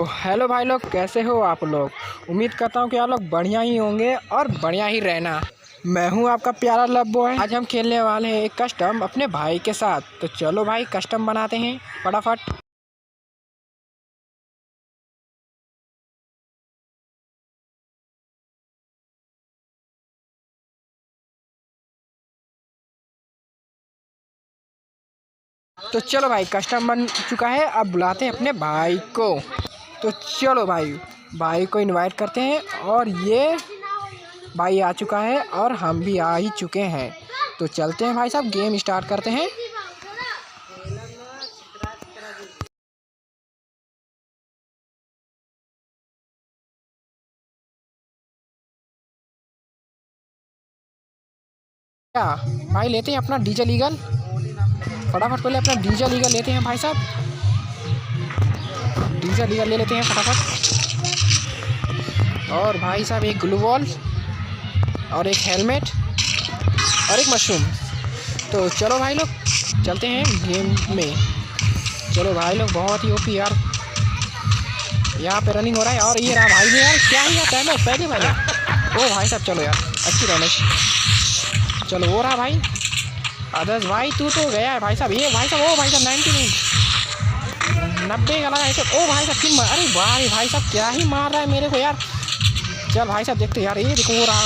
तो हेलो भाई लोग, कैसे हो आप लोग। उम्मीद करता हूँ कि आप लोग बढ़िया ही होंगे और बढ़िया ही रहना। मैं हूँ आपका प्यारा लव बॉय। आज हम खेलने वाले हैं एक कस्टम अपने भाई के साथ। तो चलो भाई कस्टम बनाते हैं फटाफट। तो चलो भाई कस्टम बन चुका है, अब बुलाते हैं अपने भाई को। तो चलो भाई को इनवाइट करते हैं। और ये भाई आ चुका है और हम भी आ ही चुके हैं। तो चलते हैं भाई साहब, गेम स्टार्ट करते हैं। क्या भाई लेते हैं अपना डीजल ईगल। फटाफट पहले अपना डीजल ईगल लेते हैं भाई साहब। डीजल ईगल ले लेते हैं फटाफट। और भाई साहब एक ग्लू वॉल और एक हेलमेट और एक मशरूम। तो चलो भाई लोग चलते हैं गेम में। चलो भाई लोग, बहुत ही ओपी यार यहाँ पे रनिंग हो रहा है। और ये रहा भाई ने यार, क्या ही यार टाइम है पहले भाई यार। ओ भाई साहब चलो यार, अच्छी रहना। चलो वो रहा भाई आदर्श भाई, तू तो गया है भाई साहब। ये भाई साहब, ओ भाई साहब 90 का लगा ऐसे। ओ भाई साहब किन, अरे वाह भाई साहब क्या ही मार रहा है मेरे को यार। चल भाई साहब देखते यार, ये देखो वो रहा।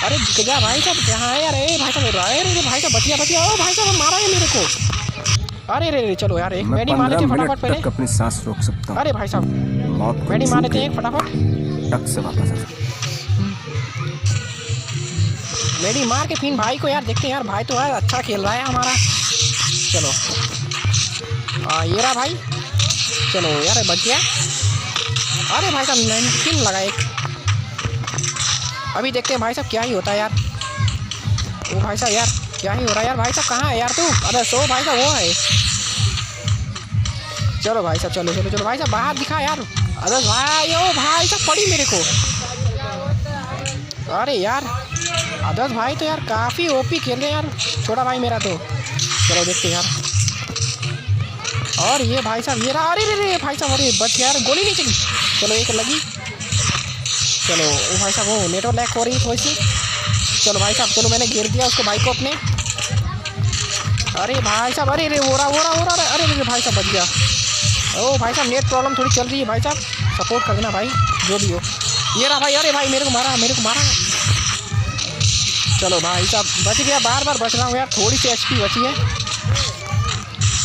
अरे गया भाई साहब, कहाँ है यार। ए भाई साहब अरे भाई साहब बचिया। ओ भाई साहब मारा है मेरे को। अरे रे चलो यार, एक मेडी मार लेते फटाफट पहले। अपनी सांस रोक सकता हूं। अरे भाई साहब मेडी मार लेते एक फटाफट। टक से वापस आ सकता। मेडी मार के फिर भाई को यार देखते हैं यार। भाई तो यार अच्छा खेल रहा है हमारा। चलो ये रहा भाई। चलो यार बच गया। अरे भाई साहब 19 लगा एक। अभी देखते हैं भाई साहब क्या ही होता है यार। ओ भाई साहब यार क्या ही हो रहा है यार। भाई साहब कहाँ है यार तू। अरे सो भाई साहब वो है। चलो भाई साहब चलो भाई साहब बाहर दिखा यार। अरे भाई ओ भाई साहब पड़ी मेरे को। अरे यार आदर्श भाई तो यार काफ़ी ओपी खेल रहे हैं यार, छोटा भाई मेरा तो। चलो देखते हैं यार। और ये भाई साहब ये रहा। अरे रे भाई साहब, अरे बच गया यार, गोली नहीं चली। चलो एक लगी। चलो वो भाई साहब वो नेटवर्क लैग हो रही है थोड़ी सी। चलो भाई साहब चलो, मैंने घेर दिया उसको भाई को अपने। अरे भाई साहब अरे वो रहा। अरे भाई साहब बच गया। ओ भाई साहब नेट प्रॉब्लम थोड़ी चल रही है भाई साहब, सपोर्ट कर देना भाई जो भी हो। ये रहा भाई। अरे भाई मेरे को मारा। चलो भाई साहब बच गया, बार बच रहा हूँ यार, थोड़ी सी HP बची है।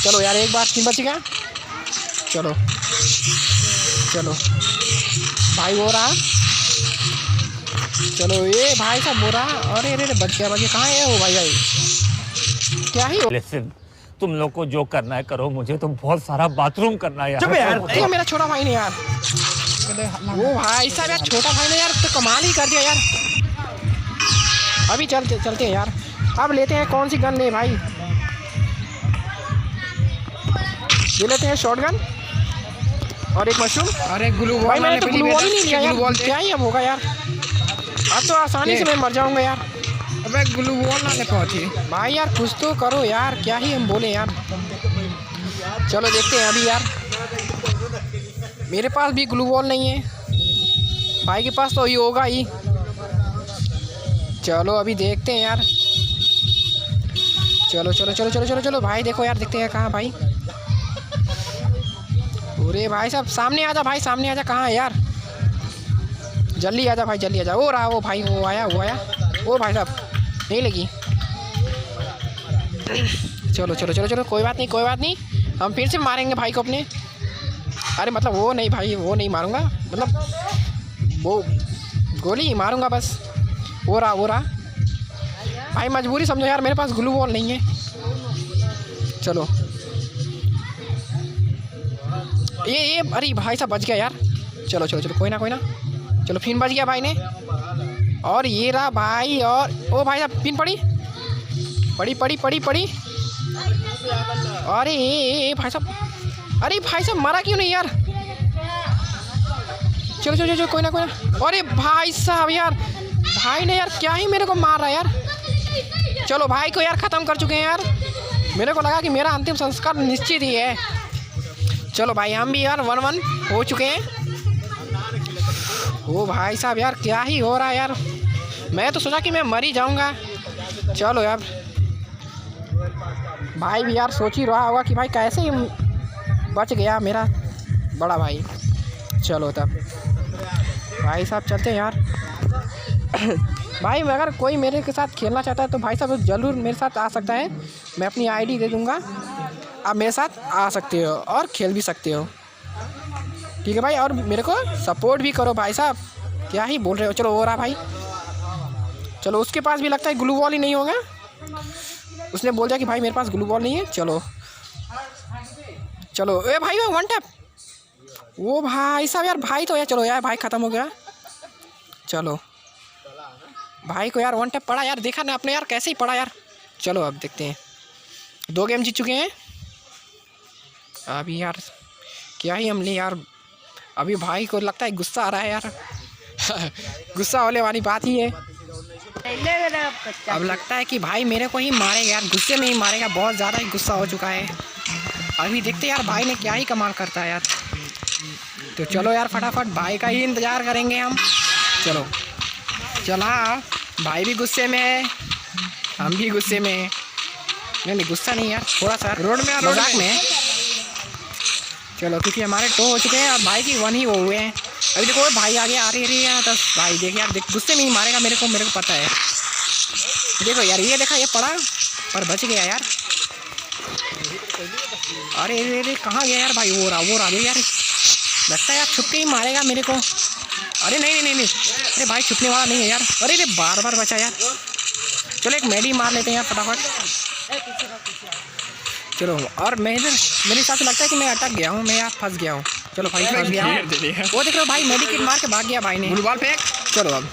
चलो यार एक बार फिर बच गया। चलो भाई वो रहा। चलो ये भाई साहब वो रहा। अरे बच गया। कहाँ है वो भाई क्या ही हो। तुम लोग को जो करना है करो, मुझे तो बहुत सारा बाथरूम करना है यार। ये मेरा छोटा भाई ने यार, वो भाई साहब यार छोटा भाई ने यार तो कमाल ही कर दिया यार। अभी चलते हैं यार। अब लेते हैं कौन सी गन ले भाई। ये लेते हैं शॉटगन और एक मशरूम और एक ग्लू वॉल। भाई मैंने तो ग्लू वॉल ही नहीं लिया यार। क्या ही अब होगा यार, अब तो आसानी से मैं मर जाऊंगा यार। अबे ग्लू वॉल ना ले पहुंची भाई यार, कुछ तो करो यार, क्या ही हम बोले यार। चलो देखते हैं अभी यार। मेरे पास भी ग्लू वॉल नहीं है, भाई के पास तो ये होगा ही। चलो अभी देखते हैं यार। चलो भाई देखो यार, देखते हैं कहाँ भाई। अरे भाई साहब सामने आजा भाई, सामने आजा। कहाँ है यार, जल्दी आजा भाई, जल्दी आजा। वो रहा वो भाई, वो आया। ओ भाई साहब नहीं लगी। चलो कोई बात नहीं, हम फिर से मारेंगे भाई को अपने। अरे मतलब वो नहीं भाई, वो नहीं मारूंगा, मतलब वो गोली ही मारूंगा बस। वो रहा भाई, मजबूरी समझो यार, मेरे पास ग्लू वॉल नहीं है। चलो ये अरे भाई साहब बच गया यार। चलो कोई ना। चलो फिर बच गया भाई ने। और ये रहा भाई। और ओ भाई साहब पिन पड़ी। अरे ये भाई साहब, अरे भाई साहब मारा क्यों नहीं यार। चलो कोई ना। अरे भाई साहब यार, भाई ने यार क्या ही मेरे को मार रहा है यार। चलो भाई को यार ख़त्म कर चुके हैं यार। मेरे को लगा कि मेरा अंतिम संस्कार निश्चित ही है। चलो भाई हम भी यार 1-1 हो चुके हैं। ओ भाई साहब यार क्या ही हो रहा है यार, मैं तो सोचा कि मैं मर ही जाऊंगा। चलो यार भाई भी यार सोच ही रहा होगा कि भाई कैसे ही बच गया मेरा बड़ा भाई। चलो तब भाई साहब चलते हैं यार। भाई अगर कोई मेरे के साथ खेलना चाहता है तो भाई साहब ज़रूर मेरे साथ आ सकता है, मैं अपनी आईडी दे दूँगा, आप मेरे साथ आ सकते हो और खेल भी सकते हो, ठीक है भाई। और मेरे को सपोर्ट भी करो भाई साहब, क्या ही बोल रहे हो। चलो हो रहा भाई, चलो उसके पास भी लगता है ग्लू बॉल ही नहीं होगा, उसने बोल दिया कि भाई मेरे पास ग्लू बॉल नहीं है। चलो चलो ए भाई वन टैप, वो भाई साहब यार भाई तो यार, चलो यार भाई ख़त्म हो गया। चलो भाई को यार वन टैप पड़ा यार, देखा ना आपने यार कैसे ही पड़ा यार। चलो अब देखते हैं, 2 गेम जीत चुके हैं अभी यार, क्या ही हमने यार। अभी भाई को लगता है गुस्सा आ रहा है यार। गुस्सा होने वाली बात ही है। अब लगता है कि भाई मेरे को ही मारेगा यार, गुस्से में ही मारेगा, बहुत ज़्यादा ही गुस्सा हो चुका है। अभी देखते हैं यार भाई ने क्या ही कमाल करता है यार। तो चलो यार फटाफट भाई का ही इंतज़ार करेंगे हम। चलो चला, भाई भी गुस्से में है, हम भी गुस्से में हैं। नहीं गुस्सा नहीं यार, थोड़ा सा रोड में मजाक में है। चलो क्योंकि हमारे 2 हो चुके हैं और भाई की 1 ही हुए हैं। अभी देखो भाई आगे आ रही है तो भाई देख यार, देख गुस्से में ही मारेगा मेरे को पता है। देखो यार ये देखा, ये पड़ा पर बच गया यार। अरे अरे कहाँ गया यार भाई, वो रहा यार, लगता है यार छुप के ही मारेगा मेरे को। अरे नहीं, अरे भाई छुपने वाला नहीं है यार। अरे बार बचा यार। चलो एक मेडी मार लेते हैं यार फटाफट। चलो और मेरे हिसाब से लगता है कि मैं अटक गया हूँ, मैं यार फंस गया हूँ। चलो भाई फंस गया हूँ, वो देख रहे हो भाई मेडी किट मार के भाग गया भाई ने। ग्लू बॉल फेंक। चलो अब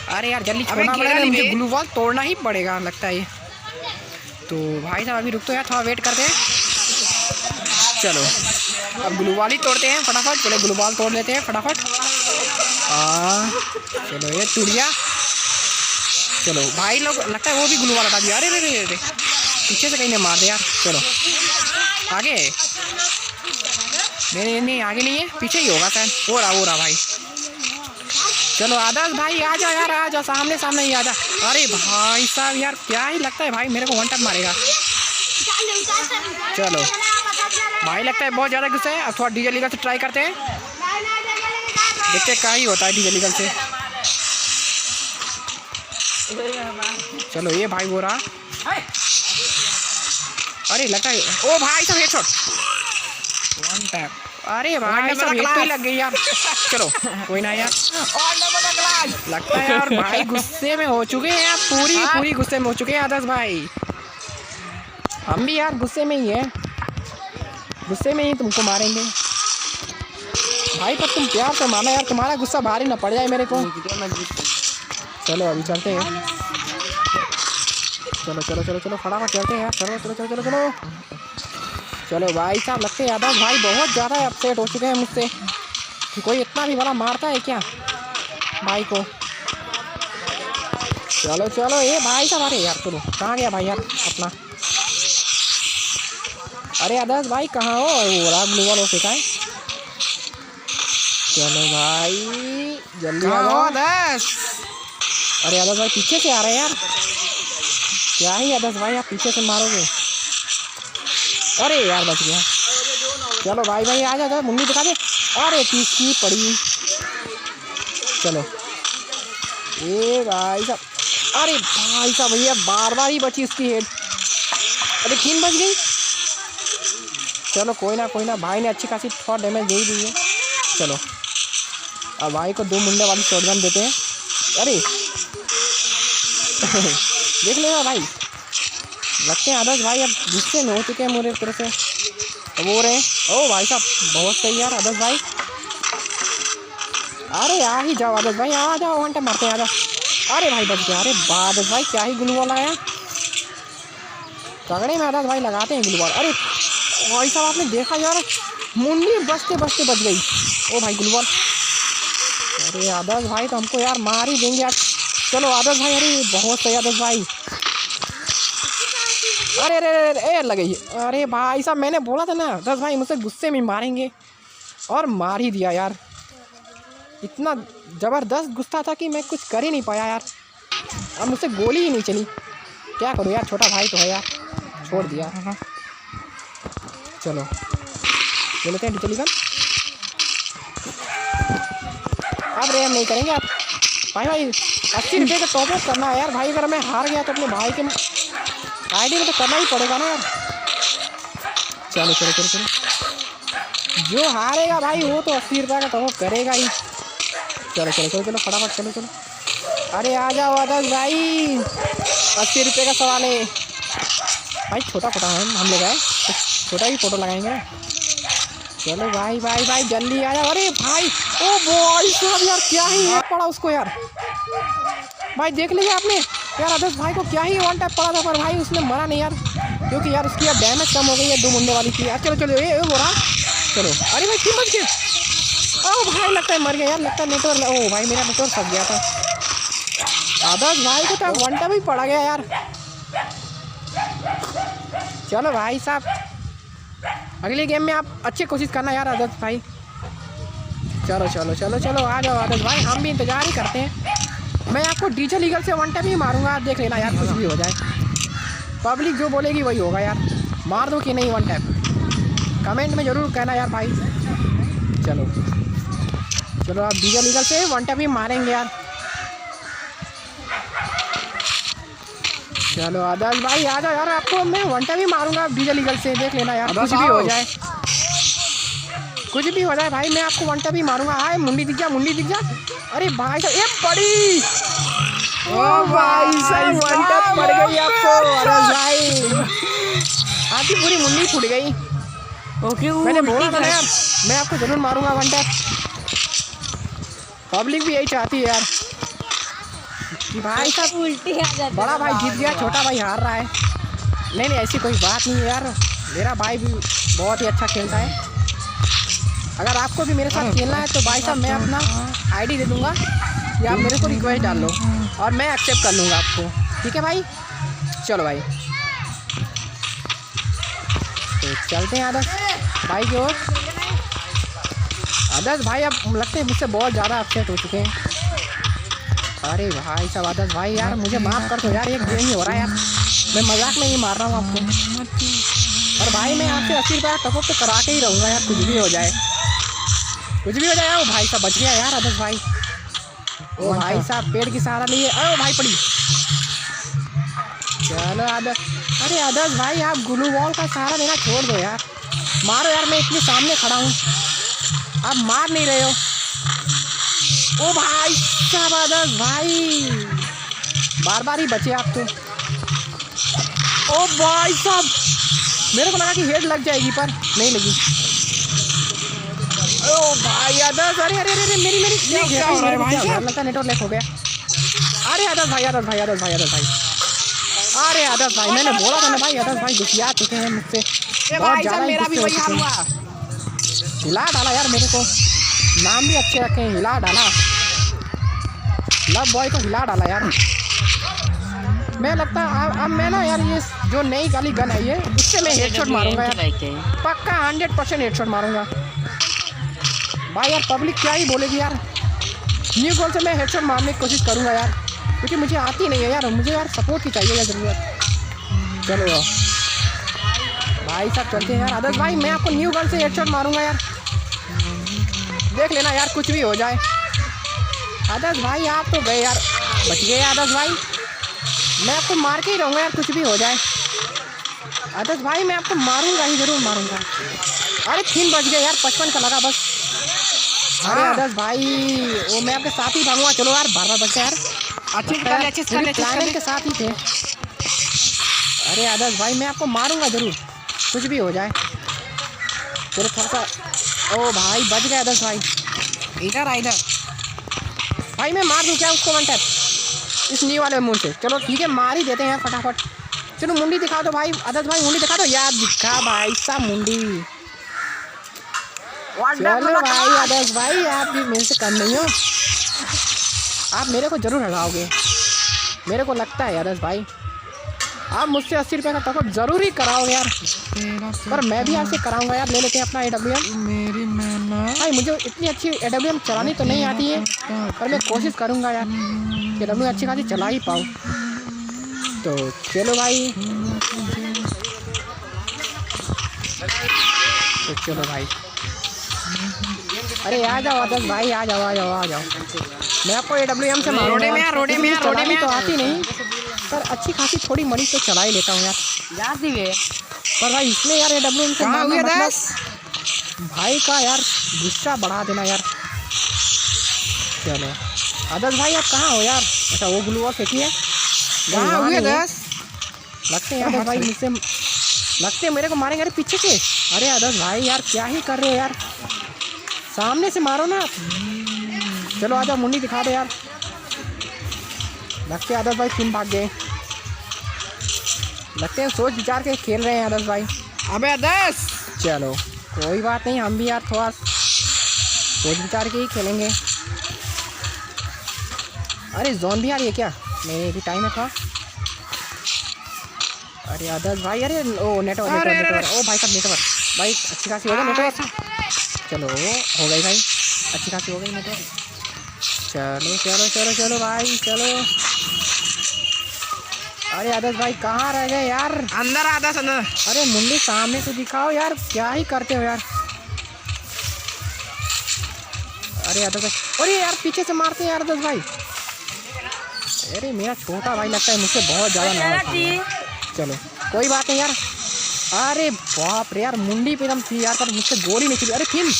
अरे यार जल्दी छोड़ना पड़ेगा, मुझे ग्लू बॉल तोड़ना ही पड़ेगा लगता है। तो भाई साहब अभी रुक तो यार, थोड़ा वेट करते हैं। चलो अब ग्लू बॉल ही तोड़ते हैं फटाफट। चलो ग्लू बॉल तोड़ लेते हैं फटाफट। चलो ये टूट गया। चलो भाई लोग लगता है वो भी ग्लू बॉल हटा दिया। अरे रे पीछे से कहीं ने मार दिया यार। चलो आगे, नहीं आगे नहीं है, पीछे ही होगा शायद। वो रहा भाई। चलो आदर्श भाई आ जाओ यार, आ जाओ सामने ही आ जा। अरे भाई साहब यार क्या ही लगता है भाई मेरे को 1 टैप मारेगा। चलो भाई लगता है बहुत ज़्यादा गुस्सा है। अब थोड़ा डीजे लीगल से ट्राई करते हैं, देखते क्या ही होता है डीजे लीगल से। चलो ये भाई वो रहा। अरे लगता है ओ भाई साहब हेडशॉट 1 टैप। अरे भाई साहब हेड पे लग गई यार। चलो कोई ना यार, लगता है यार भाई गुस्से में हो चुके हैं यार, पूरी गुस्से में हो चुके हैं आदर्श भाई। हम भी यार गुस्से में ही है, गुस्से में ही तुमको मारेंगे भाई, पर तुम प्यार से माना यार, तुम्हारा गुस्सा भारी ना पड़ जाए मेरे को। चलो अभी चलते हैं। चलो फटाफट चलते हैं यार। चलो भाई साहब लगते हैं आदर्श भाई बहुत ज़्यादा अपसेट हो चुके हैं मुझसे कि कोई इतना भी बड़ा मारता है क्या भाई को। चलो ये भाई साहब, अरे यार चलो कहाँ गया भाई यार अपना। अरे आदर्श भाई कहाँ हो, वो राग ग्लू बॉल फेंका है। चलो भाई जल्दी आ जाओ आदर्श। अरे आदर्श भाई पीछे से आ रहे हैं यार, क्या ही आदर्श भाई आप पीछे से मारोगे। अरे यार बच गया। चलो भाई आ जा, मुन्नी दिखा दे। अरे 30 की पड़ी। चलो ये भाई साहब, अरे भाई साहब भैया बार ही बची उसकी हेड। अरे 3 बच गई। चलो कोई ना भाई ने अच्छी खासी थोड़ा डैमेज दे ही दी है। चलो अब भाई को 2 मुंडे वाली शॉटगन देते हैं। अरे देख लेगा भाई, लगते हैं आदर्श भाई अब गुस्से में हो चुके हैं मेरे तरफ से। अब हो रहे हैं ओ भाई साहब बहुत सही यार आदर्श भाई। अरे आ ही जाओ आदर्श भाई, आ जाओ 1 टैप मारते हैं, आ जाओ। अरे भाई बच गया। अरे आदर्श भाई क्या ही ग्लू बॉल आया, तगड़े में आदर्श भाई लगाते हैं ग्लू बॉल। अरे भाई साहब आपने देखा यार, मुंडी बचते बच गई। ओ भाई ग्लू बॉल। अरे आदर्श भाई तो हमको यार मार ही देंगे यार। चलो आदर्श भाई, अरे बहुत सही आदर्श भाई। अरे अरे अरे अरे लग गई। अरे भाई साहब मैंने बोला था ना 10 भाई मुझसे गुस्से में मारेंगे और मार ही दिया यार। इतना ज़बरदस्त गुस्सा था कि मैं कुछ कर ही नहीं पाया यार। और मुझसे गोली ही नहीं चली। क्या करूँ यार, छोटा भाई तो है यार, छोड़ दिया। चलो ले लेते हैं डिजिटल ईगल। अब रेयर नहीं करेंगे आप भाई 80 रुपये का टॉप अप करना है यार भाई। अगर मैं हार गया तो अपने भाई के आईडी में तो करना ही पड़ेगा ना यार। चलो चलो चलो चलो, जो हारेगा भाई वो तो 80 रुपये का टॉप अप करेगा ही। चलो चलो चलो चलो फटाफट चलो चलो। अरे आ जाओ आदर्श भाई, 80 रुपये का सवाल है भाई। छोटा फोटा हम लोग आए तो छोटा ही फोटो लगाएंगे। चलो भाई भाई भाई जल्दी आ जाओ। अरे भाई ओ भाई साहब यार क्या ही है पड़ा उसको यार। भाई देख लीजिए आपने यार आदर्श भाई को क्या ही वन टैप पड़ा था, पर भाई उसने मरा नहीं यार, क्योंकि यार उसकी यार डैमेज कम हो गई है 2 मुंडे वाली की यार। चलो चलो ये हो रहा। चलो अरे भाई क्यों बच गए। ओ भाई लगता है मर गया यार, लगता है नेटवर्क। ओ भाई मेरा नेटवर्क फंस गया था। आदर्श भाई को तो वन टैप ही पड़ा गया यार। चलो भाई साहब अगले गेम में आप अच्छी कोशिश करना यार आदर्श भाई। चलो चलो चलो चलो आ जाओ आदर्श भाई, हम भी इंतज़ार ही करते हैं। मैं आपको डीजल ईगल से वन टैप ही मारूंगा, आप देख लेना यार, कुछ भी हो जाए। पब्लिक जो बोलेगी वही होगा यार। मार दो कि नहीं वन टैप, कमेंट में ज़रूर कहना यार भाई। चलो चलो आप डीजल ईगल से वन टैप ही मारेंगे यार। चलो आदर्श भाई आ जाओ यार, आपको मैं वन टैप ही मारूंगा डीजल ईगल से, देख लेना यार, कुछ भी हो जाए। कुछ भी हो जाए भाई मैं आपको वन टैप ही मारूंगा। हाय मुंडी दिख जा, मुंडी दिख जा। अरे भाई साहब ये बड़ी, ओ भाई साहब वन टैप पड़ गई आपको आदर्श भाई, आपकी पूरी मुंडी फूट गई। ओके मैंने बोला था ना यार मैं आपको जरूर मारूंगा वन टैप। पब्लिक भी यही चाहती है यार कि भाई साहब उल्टी आ जाती बड़ा भाई जीत गया, छोटा भाई हार रहा है। नहीं नहीं ऐसी कोई बात नहीं है यार, मेरा भाई भी बहुत ही अच्छा खेलता है। अगर आपको भी मेरे साथ खेलना है तो भाई साहब मैं अपना आईडी दे दूंगा या आप मेरे को रिक्वेस्ट डाल लो और मैं एक्सेप्ट कर लूँगा आपको, ठीक है भाई। चलो भाई तो चलते हैं आदर्श भाई की ओर। आदर्श भाई अब लगता है मुझसे बहुत ज़्यादा अपसेट हो चुके हैं। अरे भाई साहब आदर्श भाई यार मुझे माफ़ कर दो यार, एक गेम ही हो रहा है यार, मैं मजाक में ही मार रहा हूँ आपको। और भाई मैं आपसे 80 रुपये का टॉपअप तो करा के ही रहूँगा यार, कुछ भी हो जाए, कुछ भी हो जाए। ओ भाई साहब बच गया यार आदर्श भाई। ओ भाई साहब पेड़ की सहारा लिए, ओ भाई पड़ी। चलो आदर्श, अरे आदर्श भाई आप ग्लू वॉल का सहारा लेना छोड़ दो यार, मारो यार, मैं इतने सामने खड़ा हूँ आप मार नहीं रहे हो। ओ भाई साहब आदर्श भाई बार बार ही बचे आप तो। ओ भाई साहब मेरे को लगा कि हेड लग जाएगी पर नहीं लगी। ओ भाई आदर्श, अरे अरे अरे मेरी मेरी क्या हो रहा है भाई साहब, लगता है नेटवर्क लैग हो गया। अरे आदर्श भाई आदर्श भाई आदर्श भाई आदर्श भाई, अरे आदर्श भाई मैंने बोला था ना भाई, आदर्श भाई गुस्सा चुके हैं मुझसे बहुत ज़्यादा। मेरा भी वही हाल हुआ, हिला डाला यार मेरे को, नाम भी अच्छे रखे हैं, हिला डाला, लव बॉय को हिला डाला यार। मैं लगता है अब मैं ना यार ये जो नई वाली गन है ये, इससे मैं हेडशॉट मारूंगा यार, पक्का 100% हेडशॉट मारूंगा भाई। यार पब्लिक क्या ही बोलेगी यार, न्यू गोल से मैं हेडशॉट मारने की कोशिश करूंगा यार, क्योंकि मुझे आती नहीं है यार, मुझे यार सपोर्ट की चाहिए यार ज़रूरत। चलो भाई साहब चलते हैं यार। आदर्श भाई मैं आपको न्यू गन से हेडशॉट मारूंगा यार, देख लेना यार, कुछ भी हो जाए। आदर्श भाई आप तो गए यार, बच गए आदर्श भाई, मैं आपको मार के ही रहूँगा यार, कुछ भी हो जाए। आदर्श भाई मैं आपको मारूंगा ही, ज़रूर मारूंगा। अरे 3 बज गए यार, 55 का लगा बस। अरे आदर्श भाई वो मैं आपके साथ ही भागूंगा। चलो यार बार बच गया यार, प्लानिंग के साथ ही थे। अरे आदर्श भाई मैं आपको मारूंगा ज़रूर, कुछ भी हो जाए। चलो थोड़ा सा, ओ भाई बच गया आदर्श भाई, इधर आ इधर भाई, मैं मार दूँ क्या उसको वन टैप इस न्यू वाले मुंह से। चलो ठीक है मार ही देते हैं फटाफट। चलो मुंडी दिखा दो भाई आदर्श भाई, मुंडी दिखा दो यार, दिखा भाई साहब मुंडी। चलो भाई आदर्श भाई आप भी मेरे से कम नहीं हो, आप मेरे को ज़रूर हराओगे, मेरे को लगता है आदर्श भाई। आप मुझसे 80 रुपये का टॉपअप ज़रूर ही कराओगे यार, पर मैं भी आपसे कराऊंगा यार। ले लेते हैं अपना AWM। भाई मुझे इतनी अच्छी AWM चलानी तो नहीं आती है, पर मैं कोशिश करूंगा यार कि AWM अच्छी खासी चला ही पाऊँ। तो चलो भाई, तो चलो भाई, अरे आ जाओ आदर्श भाई, आ जाओ आ जाओ आ जाओ। मैं आपको AWM से मारूंगा यार, चलानी तो आती नहीं, पर अच्छी खासी थोड़ी मड़ी तो चला ही लेता हूँ यार। पर भाई इसमें यार AWM से मारना मतलब भाई का यार गुस्सा बढ़ा देना यार। चलो आदर्श भाई आप कहाँ हो यार? अच्छा वो ग्लू वॉल फेंकी है, कहाँ हुए आदर्श? लगते हैं आदर्श भाई मुझसे, लगते हैं मेरे को मारेंगे। अरे पीछे से, अरे आदर्श भाई यार क्या ही कर रहे हो यार, सामने से मारो ना आप। चलो आ जाओ, मुंडी दिखा दो यार। लगते हैं आदर्श भाई फिर भाग गए, लगते हैं सोच विचार के खेल रहे हैं आदर्श भाई। अबे आदर्श, चलो कोई बात नहीं, हम भी यार थोड़ा सोच विचार के ही खेलेंगे। अरे जोन भी आ रही है क्या? मेरे भी टाइम है था। अरे आदर्श भाई, अरे ओ नेटवर्क ओ भाई साहब नेटवर्क भाई अच्छी खासी हो गई नेटवर्क। चलो हो गई भाई, अच्छी खासी हो गई नेटवर्क। चलो चलो चलो चलो भाई चलो। अरे आदर्श भाई कहाँ रह गए यार? अंदर आदर्श अंदर। अरे मुंडी सामने से दिखाओ यार, क्या ही करते हो यार। अरे आदर्श भाई, अरे यार पीछे से मारते हैं यार आदर्श भाई। अरे मेरा छोटा भाई लगता है मुझसे बहुत ज़्यादा नाराज। चलो कोई बात नहीं यार। अरे बाप रे यार, मुंडी पे एकदम थी यार, पर मुझसे गोली नहीं चली। अरे फिर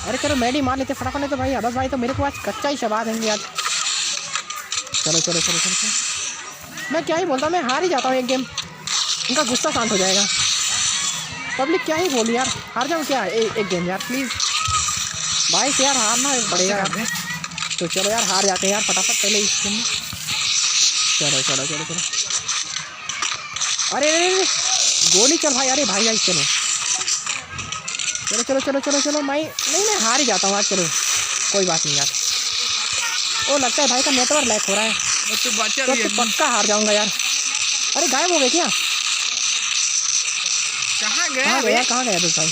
अरे चलो मैडी मार लेते फटाफट, नहीं तो भाई आदर्श भाई तो मेरे को आज कच्चा ही शबा देंगे आज। चलो चलो चलो चलो चलो, मैं क्या ही बोलता हूँ, मैं हार ही जाता हूँ एक गेम, उनका गुस्सा शांत हो जाएगा। पब्लिक क्या ही बोली यार, हार जाऊँ क्या एक गेम यार प्लीज़ भाई से यार, हारना पड़ेगा यार। तो चलो यार हार जाते हैं यार फटाफट पहले इस गेम में। चलो चलो चलो चलो, अरे अरे गोली चल भाई, अरे भाई भाई चलो चलो चलो चलो चलो चलो भाई, नहीं मैं हार ही जाता हूँ आज। चलो कोई बात नहीं यार। ओ लगता है भाई का नेटवर्क लैग हो रहा है, तो पक्का हार जाऊंगा यार। अरे गायब हो गए क्या? कहाँ गए यार, कहाँ गया दोस्त भाई?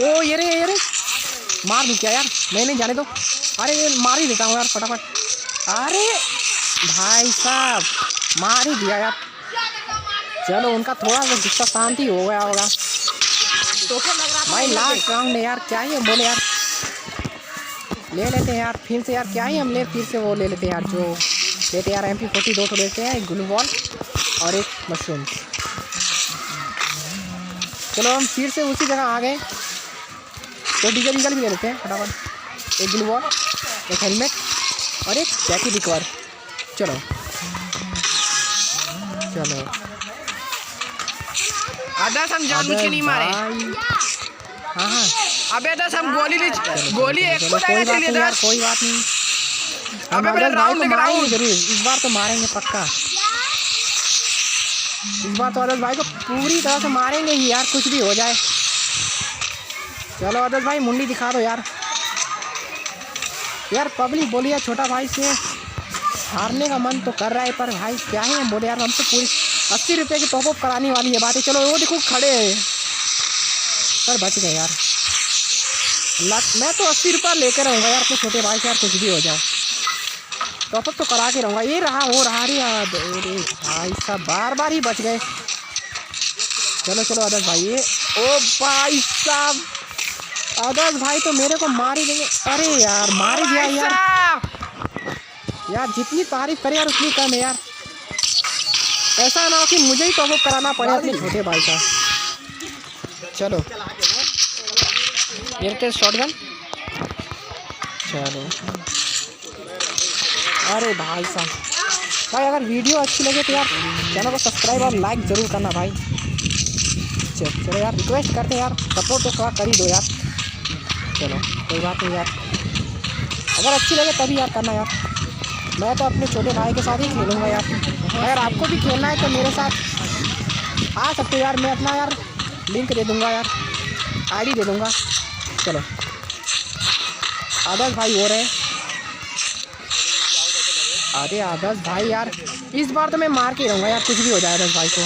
ओ ये रे मार दूँ क्या यार? नहीं जाने दो। अरे ये मार ही देता हूँ यार फटाफट। अरे भाई साहब मार ही दिया यार। चलो उनका थोड़ा सा गुस्सा शांति हो गया होगा भाई। लास्ट राउंड है यार, क्या ही बोले यार, ले लेते हैं यार फिर से यार, क्या ही हम फिर से वो ले लेते हैं यार, जो लेते यार MP40 2 लेते हैं, एक ग्लू वॉल और एक मशरूम। चलो हम फिर से उसी जगह आ गए, तो डीजल भी ले लेते हैं फटाफट। एक ग्लू वॉल, एक हेलमेट और एक जैकेट रिकवर। चलो चलो आदर्श, हम जानबूझ के नहीं मारे। हाँ अबे आदर्श हम गोली एक को कोई बात नहीं नहीं यार, कोई बात नहीं। अबे मेरा राउंड लेकर आओ जरूर, इस बार तो मारेंगे पक्का। इस बार तो आदर्श भाई को पूरी तरह से मारेंगे ही यार, कुछ भी हो जाए। चलो आदर्श भाई मुंडी दिखा दो यार। यार पब्लिक बोली यार छोटा भाई से हारने का मन तो कर रहा है, पर भाई क्या ही हम बोले यार, हम तो पूरी 80 रुपये की टॉपअप कराने वाली है बात है। चलो वो देखो खड़े हैं, पर बच गए यार। मैं तो 80 रुपये लेकर रहूँगा यार अपने छोटे भाई से यार, कुछ भी हो जाए टॉपअप तो करा के रहूँगा। ये रहा वो रहा, अरे भाई साहब बार ही बच गए। चलो चलो आदर्श भाई, ये ओ भाई साहब आदर्श भाई तो मेरे को मार ही देंगे। अरे यार मार ही दिया यार, जितनी तारीफ करे यार उतनी कम है यार। ऐसा ना हो कि मुझे ही टॉपअप कराना पड़े अपने छोटे भाई का। चलो ये शॉटगन। चलो अरे भाई साहब भाई, अगर वीडियो अच्छी लगे तो यार चैनल को सब्सक्राइब और लाइक ज़रूर करना भाई। चलो यार रिक्वेस्ट करते हैं यार, सपोर्ट तो थोड़ा कर ही दो यार। चलो कोई बात नहीं यार, अगर अच्छी लगे तभी यार करना यार। मैं तो अपने छोटे भाई के साथ ही खेलूँगा यार। अगर आपको भी खेलना है तो मेरे साथ आ सकते हो यार, मैं अपना यार लिंक दे दूँगा यार, ID दे दूँगा। चलो आदर्श भाई हो रहे, अरे आदर्श भाई यार इस बार तो मैं मार के रहूँगा यार, कुछ भी हो जाए आदर्श भाई को।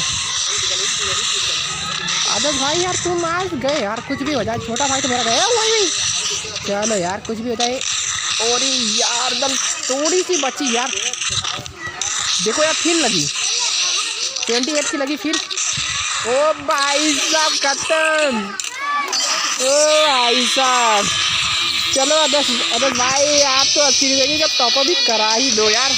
आदर्श भाई यार तुम आज गए यार, कुछ भी हो जाए, छोटा भाई तो मेरा गया वही। चलो यार कुछ भी हो जाए। और यार एकदम थोड़ी सी बची यार, देखो यार फिर लगी 28 की लगी फिर। ओ भाई साहब खत्म, ओ भाई साहब। चलो आदर्श भाई आप तो 80 रुपये की जब टॉपअप भी करा ही दो यार।